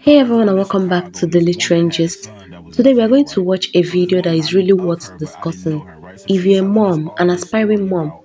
Hey everyone and welcome back to Daily Trend Gist. Today we are going to watch a video that is really worth discussing. If you're a mom, an aspiring mom,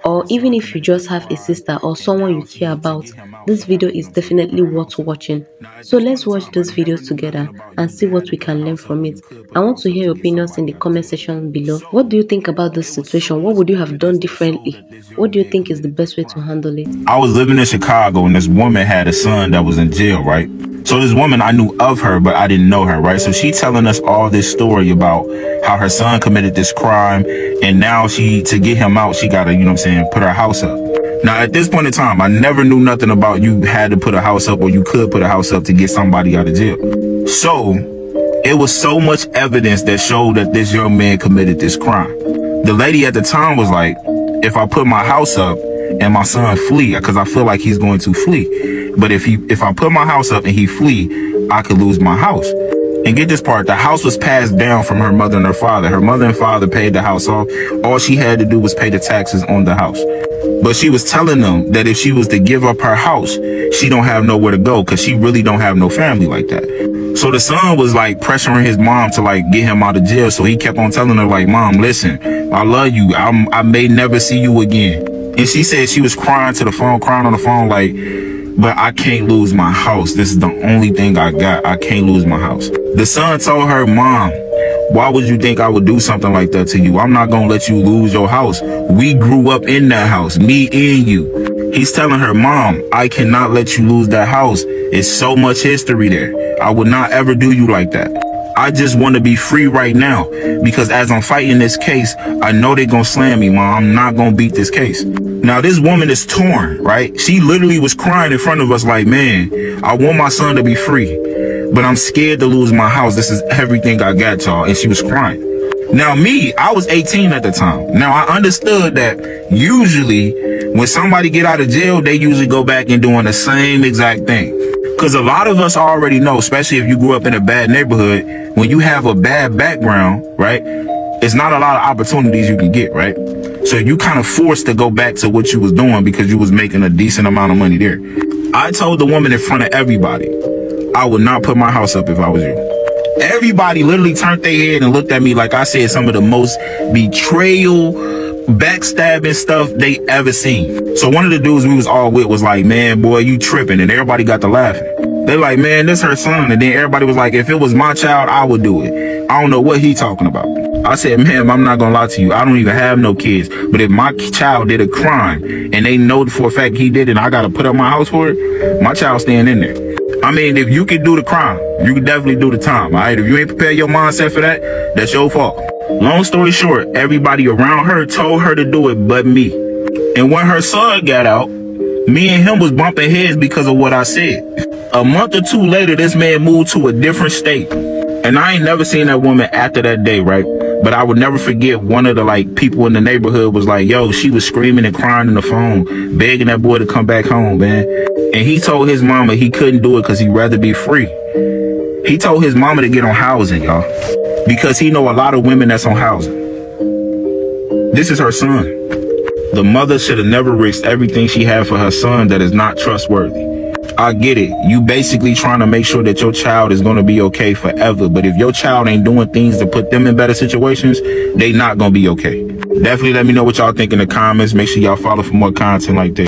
or even if you just have a sister or someone you care about, this video is definitely worth watching. So let's watch this video together and see what we can learn from it. I want to hear your opinions in the comment section below. What do you think about this situation? What would you have done differently? What do you think is the best way to handle it? I was living in Chicago and this woman had a son that was in jail, right? So this woman, I knew of her, but I didn't know her, right? So she telling us all this story about how her son committed this crime, and now to get him out, she gotta, put her house up. Now, at this point in time, I never knew nothing about you had to put a house up or you could put a house up to get somebody out of jail. So it was so much evidence that showed that this young man committed this crime. The lady at the time was like, if I put my house up and my son flee, because I feel like he's going to flee. But if I put my house up and he flee, I could lose my house. And get this part, the house was passed down from her mother and her father. Her mother and father paid the house off. All she had to do was pay the taxes on the house. But she was telling them that if she was to give up her house, she don't have nowhere to go because she really don't have no family like that. So the son was like pressuring his mom to like get him out of jail. So he kept on telling her like, Mom, listen, I love you. I may never see you again. And she said she was crying on the phone like, but I can't lose my house. This is the only thing I got. I can't lose my house. The son told her, Mom, why would you think I would do something like that to you? I'm not going to let you lose your house. We grew up in that house, me and you. He's telling her, Mom, I cannot let you lose that house. It's so much history there. I would not ever do you like that. I just want to be free right now because as I'm fighting this case, I know they're going to slam me, Mom. I'm not going to beat this case. Now, this woman is torn, right? She literally was crying in front of us like, man, I want my son to be free, but I'm scared to lose my house. This is everything I got, y'all. And she was crying. Now, me, I was 18 at the time. Now, I understood that usually when somebody get out of jail, they usually go back and doing the same exact thing. Because a lot of us already know, especially if you grew up in a bad neighborhood, when you have a bad background, right, it's not a lot of opportunities you can get, right? So you kind of forced to go back to what you was doing because you was making a decent amount of money there. I told the woman in front of everybody, I would not put my house up if I was you. Everybody literally turned their head and looked at me like I said some of the most betrayal, backstabbing stuff they ever seen. So one of the dudes we was all with was like, man, boy, you tripping. And everybody got to laughing. They're like, man, this her son. And then everybody was like, if it was my child, I would do it. I don't know what he talking about. I said, ma'am, I'm not gonna lie to you. I don't even have no kids. But if my child did a crime and they know for a fact he did it and I gotta put up my house for it, my child's staying in there. I mean, if you can do the crime, you can definitely do the time, all right? If you ain't prepared your mindset for that, that's your fault. Long story short, everybody around her told her to do it but me. And when her son got out, me and him was bumping heads because of what I said. A month or two later, this man moved to a different state. And I ain't never seen that woman after that day, right? But I would never forget one of the people in the neighborhood was like, yo, she was screaming and crying on the phone, begging that boy to come back home, man. And he told his mama he couldn't do it because he'd rather be free. He told his mama to get on housing, y'all, because he know a lot of women that's on housing. This is her son. The mother should have never risked everything she had for her son that is not trustworthy. I get it. You basically trying to make sure that your child is going to be okay forever. But if your child ain't doing things to put them in better situations, they not going to be okay. Definitely let me know what y'all think in the comments. Make sure y'all follow for more content like this.